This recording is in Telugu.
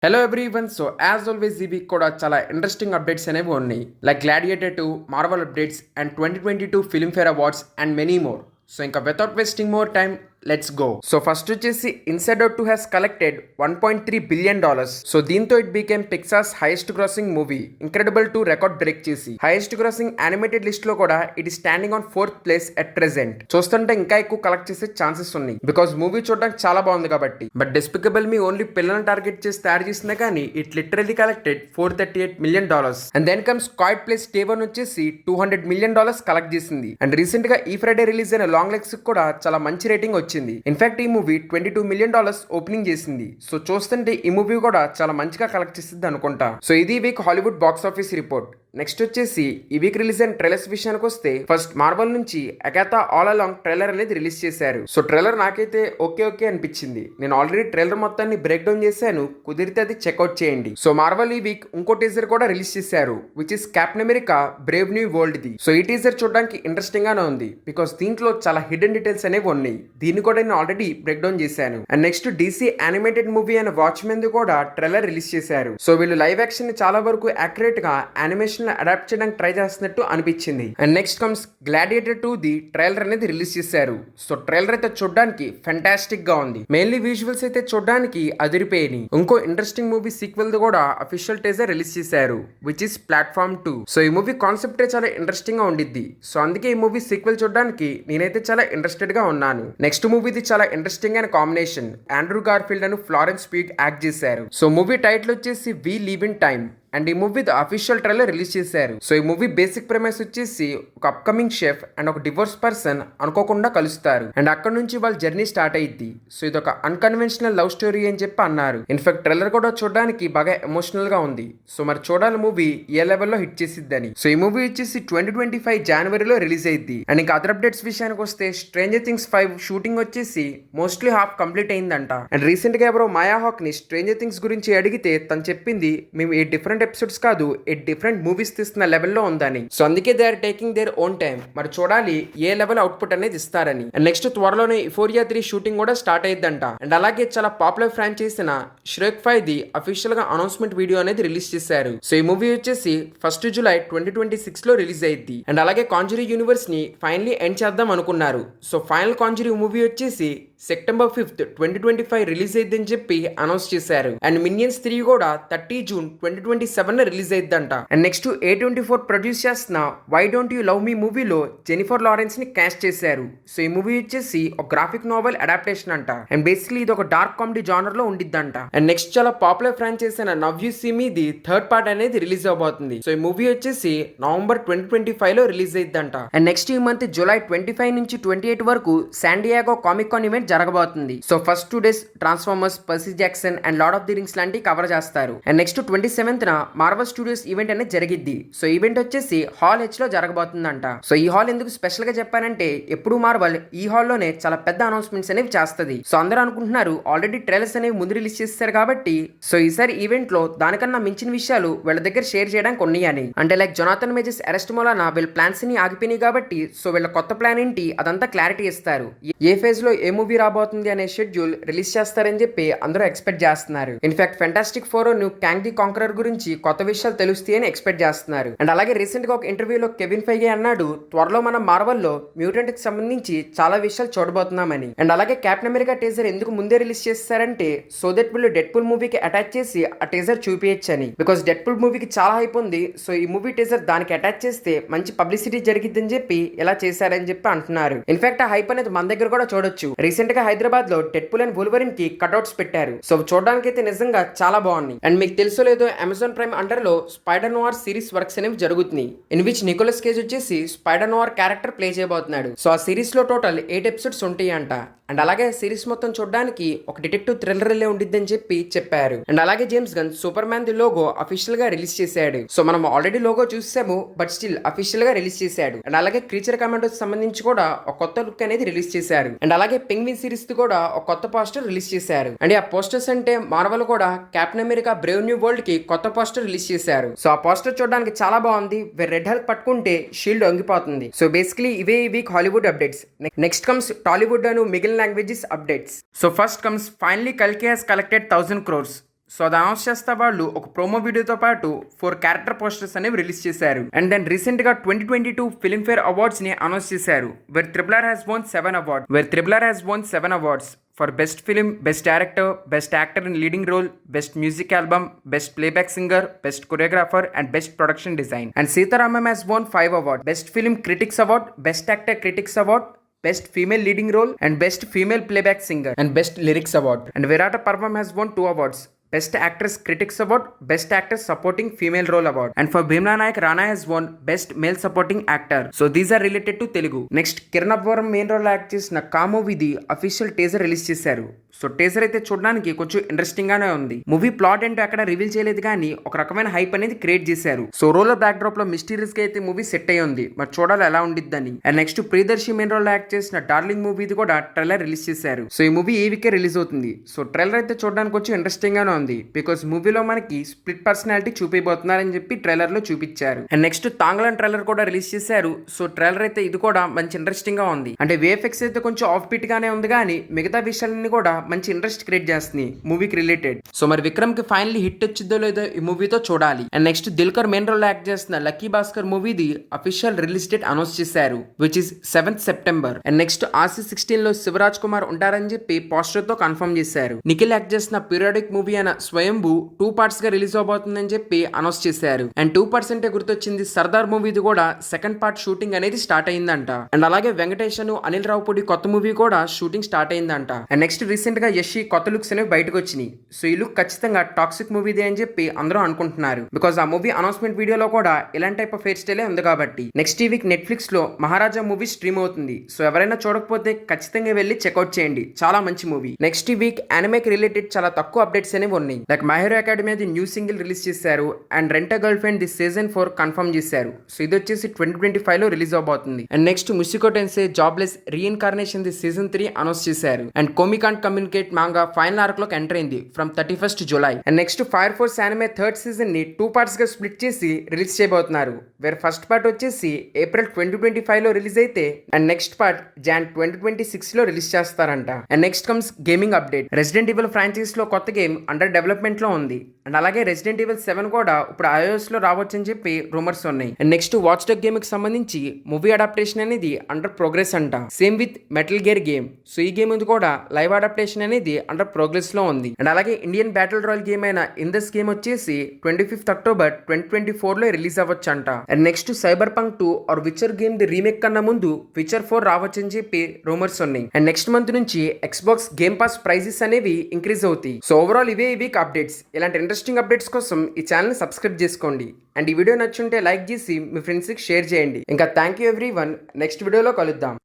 Hello everyone. So as always ఈ వీక్ కూడా చాలా ఇంట్రెస్టింగ్ అప్డేట్స్ అనేవి ఉన్నాయి. Like Gladiator 2, Marvel updates and 2022 Filmfare awards and many more. So ఇంకా without wasting more time let's go. So first వచ్చేసి insider 2 has collected $1.3 billion. So దీంతో it became Pixar's highest grossing movie. Incredible 2 record break చేసి హైయెస్ట్ గ్రాసింగ్ యానిమేటెడ్ లిస్ట్ లో కూడా ఇట్ ఈ standing on 4th place at present. చూస్తుంటే ఇంకా ఎక్కువ కలెక్ట్ చేసే ఛాన్సెస్ ఉన్నాయి బికాస్ మూవీ చూడడానికి చాలా బాగుంది కాబట్టి. బట్ డెస్పికబుల్ మీ ఓన్లీ పిల్లలను టార్గెట్ చేసి తయారు చేసినా కానీ it literally collected $438 million. And then comes quiet place K1 వచ్చేసి $200 మిలియన్ కలెక్ట్ చేసింది. అండ్ రీసెంట్ గా ఈ ఫ్రైడే రిలీజ్ అయిన లాంగ్ లెగ్స్ కూడా చాలా మంచి రేటింగ్ వచ్చింది. ఇన్ఫాక్ట్ ఈ మూవీ $22 మిలియన్ ఓపెనింగ్ చేసింది. సో చూస్తుంటే ఈ మూవీ కూడా చాలా మంచిగా కలెక్ట్ చేసింది అనుకుంటా. సో ఇది week Hollywood box office report. Next వచ్చేసి ఈ వీక్ రిలీజ్ అయిన ట్రైలర్స్ విషయానికి వస్తే ఫస్ట్ మార్వల్ నుంచి అగాథా ఆల్ అలాంగ్ ట్రైలర్ అనేది రిలీజ్ చేశారు. సో ట్రైలర్ నాకైతే ఓకే అనిపించింది. నేను ఆల్రెడీ ట్రైలర్ మొత్తాన్ని బ్రేక్ డౌన్ చేశాను, కుదిరితే అది చెక్అవుట్ చేయండి. సో మార్వల్ ఈ వీక్ ఇంకో టీజర్ కూడా రిలీజ్ చేశారు which is captain America Brave New world the. So ఈ టీజర్ చూడడానికి ఇంట్రెస్టింగ్ గానే ఉంది బికాస్ దీంట్లో చాలా హిడెన్ డీటెయిల్స్ అనేవి ఉన్నాయి. దీన్ని కూడా నేను ఆల్రెడీ బ్రేక్ డౌన్ చేశాను. And next DC animated movie అయిన వాచ్మెన్ ది కూడా ట్రైలర్ రిలీజ్ చేశారు. సో వీళ్ళు లైవ్ యాక్షన్ ని చాలా వరకు యాక్యురేట్ గా యానిమేషన్ అడాప్ట్ చేయడానికి ట్రై చేస్తున్నట్టు అనిపించింది. And next comes gladiator 2 the trailer అనేది రిలీజ్ చేశారు. సో ట్రైలర్ అయితే చూడడానికి ఫెంటాస్టిక్ గా ఉంది. మెయిన్లీ విజువల్స్ అయితే చూడడానికి అదిరిపోయినాయి. ఇంకో ఇంట్రెస్టింగ్ మూవీ సీక్వెల్ ది కూడా అఫీషియల్ టీజర్ రిలీజ్ చేశారు విచ్ ఇస్ ప్లాట్ఫామ్ 2. సో ఈ మూవీ కాన్సెప్ట్ చాలా ఇంట్రెస్టింగ్ గా ఉండిద్ది. సో అందుకే ఈ మూవీ సీక్వెల్ చూడడానికి నేనైతే చాలా ఇంట్రెస్టెడ్ గా ఉన్నాను. నెక్స్ట్ మూవీది చాలా ఇంట్రెస్టింగ్ అయిన కాంబినేషన్. ఆండ్రూ గార్ఫీల్డ్ అని ఫ్లారెన్స్ ప్యూగ్ యాక్ట్ చేశారు. సో మూవీ టైటిల్ వచ్చేసి we live in time. And ఈ మూవీ అఫీషియల్ ట్రైలర్ రిలీజ్ చేశారు. సో ఈ మూవీ బేసిక్ ప్రెమైస్ వచ్చేసి ఒక అప్కమింగ్ షెఫ్ అండ్ ఒక డివోర్స్ పర్సన్ అనుకోకుండా కలుస్తారు అండ్ అక్కడ నుంచి వాళ్ళ జర్నీ స్టార్ట్ అయ్యిద్ది. సో ఇది ఒక అన్కన్వెన్షనల్ లవ్ స్టోరీ అని చెప్పి అన్నారు. ఇన్ఫాక్ట్ ట్రైలర్ కూడా చూడడానికి బాగా ఎమోషనల్ గా ఉంది. సో మరి చూడాలి మూవీ ఏ లెవెల్లో హిట్ చేసిద్దని. సో ఈ మూవీ వచ్చేసి 2025 జనవరిలో రిలీజ్ అయ్యింది. అండ్ ఇంకా అదర్ అప్డేట్స్ విషయానికి వస్తే స్ట్రేంజర్ థింగ్స్ 5 షూటింగ్ వచ్చేసి మోస్ట్లీ హాఫ్ కంప్లీట్ అయిందంట. అండ్ రీసెంట్ గా ఎవరో మాయా హాక్ ని స్ట్రేంజర్ థింగ్స్ గురించి అడిగితే తను చెప్పింది మేము ఈ డిఫరెంట్ ఎపిసోడ్స్ కాదు ఈ డిఫరెంట్ మూవీస్ తీస్తున్న లెవెల్లో ఉందని. సో అందుకే they are taking their own time. మరి చూడాలి ఏ లెవెల్ అవుట్పుట్ అనేది ఇస్తారని. అండ్ నెక్స్ట్ త్వరలోనే Euphoria 3 షూటింగ్ కూడా స్టార్ట్ అయ్యిద్దంట. అండ్ అలాగే చాలా పాపులర్ ఫ్రాంచైజ్ అయిన Shrek 5 ది అఫీషియల్ గా అనౌన్స్మెంట్ వీడియో అనేది రిలీజ్ చేశారు. సో ఈ మూవీ వచ్చేసి 1 జూలై 2026 లో రిలీజ్ అయ్యింది. అండ్ అలాగే కాంజరీ యూనివర్స్ ని ఫైనలీ ఎండ్ చేద్దాం అనుకున్నారు. సో ఫైనల్ కాంజరీ మూవీ వచ్చేసి సెప్టెంబర్ 5th 2025 రిలీజ్ అయ్యిందని చెప్పి అనౌన్స్ చేశారు. అండ్ మినియన్స్ 3 కూడా 30 జూన్ 2027 రిలీజ్ అయ్యిద్దంట. అండ్ నెక్స్ట్ A24 ప్రొడ్యూస్ చేస్తున్న why don't you love me మూవీలో జెనిఫర్ లారెన్స్ ని క్యాస్ట్ చేశారు. సో ఈ మూవీ వచ్చేసి ఒక గ్రాఫిక్ నావెల్ అడాప్టేషన్ అంట. అండ్ బేసిక్లీ ఇది ఒక డార్క్ కామెడీ జానర్ లో ఉండిద్దంట. అండ్ నెక్స్ట్ చాలా పాపులర్ ఫ్రాంచైజ్ అయిన now you see me the third part అనేది రిలీజ్ అవబోతుంది. సో ఈ మూవీ వచ్చేసి నవంబర్ 2025 లో రిలీజ్ అయ్యిద్దంట. అండ్ నెక్స్ట్ ఈ మంత్ జూలై 25 నుంచి 28 వరకు శాండియాగో కామిక్ కాన్ ఈవెంట్ జరగబోతుంది. So first 2 days Transformers, Percy Jackson and Lord of the Rings లాంటివి కవర్ చేస్తారు. And next 27th Marvel Studios event అనేది జరిగిద్ది. సో ఈవెంట్ వచ్చేసి హాల్ H లో జరగబోతుందంట. సో ఈ హాల్ ఎందుకు స్పెషల్ గా చెప్పానంటే ఎప్పుడు మార్వల్ ఈ హాల్లోనే చాలా పెద్ద అనౌన్స్మెంట్స్ అనేవి చేస్తుంది. సో అందరూ అనుకుంటున్నారు ఆల్రెడీ ట్రైలర్స్ అనేవి ముందు రిలీజ్ చేస్తారు కాబట్టి సో ఈసారి ఈవెంట్ లో దానికన్నా మించిన విషయాలు వీళ్ళ దగ్గర షేర్ చేయడానికి ఉన్నాయని. అంటే లైక్ జొనాథన్ మేజర్స్ అరెస్ట్ మూలన వీళ్ళ ప్లాన్స్ ని ఆగిపోయినాయి కాబట్టి సో వీళ్ళ కొత్త ప్లాన్ ఏంటి అదంతా క్లారిటీ ఇస్తారు. ఏ ఫేజ్ లో ఏ మూవీ రాబోతుంది అనే షెడ్యూల్ రిలీజ్ చేస్తారని చెప్పి అందరూ ఎక్స్పెక్ట్ చేస్తున్నారు. In fact fantastic 4 new Kang the conqueror గురించి కొత్త విషయాలు తెలుస్తాయి అని ఎక్స్పెక్ట్ చేస్తున్నారు. అండ్ అలాగే రీసెంట్ గా ఒక ఇంటర్వ్యూలో కెవిన్ ఫైగే అన్నాడు త్వరలో మనం మార్వల్ లో మ్యూటెంట్ కి సంబంధించి చాలా విషయాలు చూడబోతున్నామని. అండ్ అలాగే కెప్టెన్ అమెరికా టీజర్ ఎందుకు ముందే రిలీజ్ చేస్తారంటే సో దట్ వీళ్ళు డెడ్పూల్ మూవీకి అటాచ్ చేసి ఆ టీజర్ చూపించని. బికాస్ డెడ్పూల్ మూవీకి చాలా హైప్ ఉంది. సో ఈ మూవీ టీజర్ దానికి అటాచ్ చేస్తే మంచి పబ్లిసిటీ జరిగిద్దని చెప్పి ఇలా చేశారని చెప్పి అంటున్నారు. ఇన్ఫాక్ట్ ఆ హైప్ అనేది మన దగ్గర కూడా చూడొచ్చు. రీసెంట్ గా హైదరాబాద్ లో డెడ్పూల్ అండ్ వూల్వరిన్ కి కట్అవుట్స్ పెట్టారు. సో చూడడానికి అయితే నిజంగా చాలా బాగున్నాయి. అండ్ మీకు తెలుసో లేదో అమెజాన్ ప్రైమ్ అండర్ లో స్పైడర్ నోవార్ సిరీస్ వర్క్స్ అనేవి జరుగుతున్నాయి. ఇన్ విచ్ నికోలస్ కేజ్ వచ్చేసి స్పైడర్ నోవార్ క్యారెక్టర్ ప్లే చేయబోతున్నాడు. సో ఆ సిరీస్ లో టోటల్ 8 ఎపిసోడ్స్ ఉంటాయి అంట. అండ్ అలాగే సిరీస్ మొత్తం చూడడానికి ఒక డిటెక్టివ్ థ్రిల్లర్ ఉండిద్దని చెప్పి చెప్పారు. అండ్ అలాగే James gun super man the logo official గా రిలీజ్ చేశాడు. సో మనం ఆల్రెడీ లోగో చూసాము బట్ స్టిల్ అఫీషియల్ గా రిలీజ్ చేశాడు. అండ్ అలాగే క్రీచర్ కమాండోస్ సంబంధించి కూడా ఒక కొత్త లుక్ అనేది రిలీజ్ చేశారు. అండ్ అలాగే పెంగ్విన్ సిరీస్ కూడా ఒక కొత్త పోస్టర్ రిలీజ్ చేశారు. అండ్ ఆ పోస్టర్స్ అంటే మార్వల్ కూడా Captain America Brave New World కి కొత్త పోస్టర్ రిలీజ్ చేశారు. సో ఆ పోస్టర్ చూడడానికి చాలా బాగుంది. రెడ్ హల్క్ పట్టుకుంటే షీల్డ్ వంగిపోతుంది. సో బేసిక్లీ ఇవే ఈ week Hollywood updates. Next comes Tollywood అను మిగిలిన languages updates. So first comes finally Kalki has collected 1,000 crores. So అది అనౌన్స్ చేస్తా వాళ్ళు ఒక ప్రోమో వీడియోతో పాటు 4 క్యారెక్టర్ పోస్టర్స్ అనేవి రిలీజ్ చేశారు. అండ్ దెన్ రీసెంట్ గా 2022 ఫిల్మ్ఫేర్ అవార్డ్స్ ని అనౌన్స్ చేశారు. Where triple has won 7 awards for best film, best director, best actor in leading role, best music album, best playback singer, best choreographer and best production design. And Sitaramam has won 5 award, best film critics award, best actor critics award, Best Female Leading Role and Best Female Playback Singer and Best Lyrics Award. And Virata Parvam has won 2 awards. Best Actress Critics Award, Best Actor Supporting Female Role Award. And for Bhimla Nayak, Rana has won Best Male Supporting Actor. So these are related to Telugu. Next, Kiran Abwaram main role act చేసిన కామో విధి అఫీషియల్ టేజర్ రిలీజ్ చేశారు. సో టేజర్ అయితే చూడడానికి కొంచెం ఇంట్రెస్టింగ్ గానే ఉంది. మూవీ ప్లాట్ ఏంటో అక్కడ రివీల్ చేయలేదు కానీ ఒక రకమైన హైప్ అనేది క్రియేట్ చేశారు. సో రోలర్ బ్యాక్ డ్రాప్ లో మిస్టీరియస్ గా అయితే మూవీ సెట్ అయ్యి ఉంది. మరి చూడాలి ఎలా ఉండిద్దని. And next Priyadarshi main role act చేసిన డార్లింగ్ మూవీది కూడా ట్రైలర్ రిలీజ్ చేశారు. సో ఈ మూవీ ఈ వీకే రిలీజ్ అవుతుంది. సో ట్రైలర్ అయితే చూడడానికి కొంచెం ఇంట్రెస్టింగ్ గానే ఉంది. బికాస్ మూవీలో మనకి స్ప్లిట్ పర్సనాలిటీ చూపిపోతున్నారని చెప్పి ట్రైలర్ లో చూపించారు. అండ్ నెక్స్ట్ తాంగ్లాన్ ట్రైలర్ కూడా రిలీజ్ చేశారు. సో ట్రైలర్ అయితే ఇది కూడా మంచి ఇంట్రెస్టింగ్ గా ఉంది. అంటే వేఎఫ్ఎక్స్ అయితే కొంచెం ఆఫ్ బీట్ గానే ఉంది కానీ మిగతా విషయాలన్నీ కూడా మంచి ఇంట్రెస్ట్ క్రియేట్ చేస్తుంది మూవీకి రిలేటెడ్. సో మరి విక్రమ్ కి ఫైనల్లీ హిట్ వచ్చిందో లేదో ఈ మూవీతో చూడాలి. And next Dulquer main role act చేస్తున్న లక్కీ భాస్కర్ మూవీది అఫీషియల్ రిలీజ్ డేట్ అనౌన్స్ చేశారు, which is 7th September. And next RC-16 లో శివరాజ్ కుమార్ ఉంటారని చెప్పి పోస్టర్ తో కన్ఫర్మ్ చేశారు. నిఖిల్ యాక్ట్ చేసిన పీరియాడిక్ మూవీ అయిన స్వయంభూ 2 parts గా రిలీజ్ అవబోతుందని చెప్పి అనౌన్స్ చేశారు. అండ్ 2% గుర్తొచ్చింది, సర్దార్ మూవీది కూడా సెకండ్ పార్ట్ షూటింగ్ అనేది స్టార్ట్ అయిందంట. అండ్ అలాగే వెంకటేష్ అనిల్ రావుపూడి కొత్త మూవీ కూడా షూటింగ్ స్టార్ట్ అయిందంట. అండ్ నెక్స్ట్ రీసెంట్ గా యషి కొత్త లుక్స్ అనేవి బయటకు వచ్చినాయి. సో ఈ లుక్ ఖచ్చితంగా టాక్సిక్ మూవీదే అని చెప్పి అందరూ అనుకుంటున్నారు. బికాస్ ఆ మూవీ అనౌన్స్మెంట్ వీడియోలో కూడా ఇలాంటి టైప్ ఆఫ్ హెయిర్ స్టైలే ఉంది కాబట్టి. నెక్స్ట్ ఈ వీక్ నెట్ఫ్లిక్స్ లో మహారాజా మూవీ స్ట్రీమ్ అవుతుంది. సో ఎవరైనా చూడకపోతే ఖచ్చితంగా వెళ్ళి చెక్అౌట్ చేయండి, చాలా మంచి మూవీ. నెక్స్ట్ ఈ వీక్ యానిమేకి రిలేటెడ్ చాలా తక్కువ అప్డేట్స్ అనేవి ఉన్నాయి. లైక్ మై హీరో అకాడమీ అది న్యూ సింగిల్ రిలీజ్ చేశారు. And Rent a Girlfriend the season 4 confirm చేశారు. సో ఇది వచ్చేసి 2025 లో రిలీజ్ అవబోతుంది. And next Mushoku Tensei Jobless Reincarnation the season 3 announce చేశారు. And Komi Can't Communicate manga final arc లోకి ఎంటర్ అయింది from 31st July. And next fire force anime 3rd season ని 2 parts గా స్ప్లిట్ చేసి రిలీజ్ చేయబోతున్నారు. వేర్ ఫస్ట్ పార్ట్ వచ్చేసి April 2025 లో రిలీజ్ అయితే అండ్ నెక్స్ట్ పార్ట్ Jan 2026 లో రిలీజ్ చేస్తారంట. And next comes gaming update. Resident evil franchise లో కొత్త గేమ్ అండర్ డెవలప్మెంట్ లో ఉంది. అండ్ అలాగే రెసిడెంట్ ఈవిల్ 7 కూడా ఇప్పుడు iOS లో రావచ్చు అని చెప్పి రూమర్స్ ఉన్నాయి. And next watch dog game కి సంబంధించి మూవీ అడాప్టేషన్ అనేది అండర్ ప్రోగ్రెస్ అంట. Same with metal gear game. So ఈ గేమ్ కూడా లైవ్ అడాప్టేషన్ అనేది అండర్ ప్రోగ్రెస్ లో ఉంది. అండ్ అలాగే ఇండియన్ బ్యాటిల్ రాయల్ గేమ్ అయిన ఇందస్ గేమ్ వచ్చేసి 25th October 2024 లో రిలీజ్ అవ్వచ్చు అంట. And next cyberpunk 2 or Witcher game ది రీమేక్ కన్నా ముందు విచర్ 4 రావచ్చు అని చెప్పి రూమర్స్ ఉన్నాయి. అండ్ నెక్స్ట్ మంత్ నుంచి Xbox గేమ్ పాస్ ప్రైజెస్ అనేవి ఇంక్రీజ్ అవుతాయి. సో ఓవరాల్ ఇవే ఈ వీక్ అప్డేట్స్. ఇలాంటి ఇంట్రెస్టింగ్ అప్డేట్స్ కోసం ఈ ఛానల్ సబ్స్క్రైబ్ చేసుకోండి. అండ్ ఈ వీడియో నచ్చుంటే లైక్ చేసి మీ ఫ్రెండ్స్కి షేర్ చేయండి. ఇంకా థ్యాంక్ యూ ఎవ్రీవన్. నెక్స్ట్ వీడియోలో కలుద్దాం.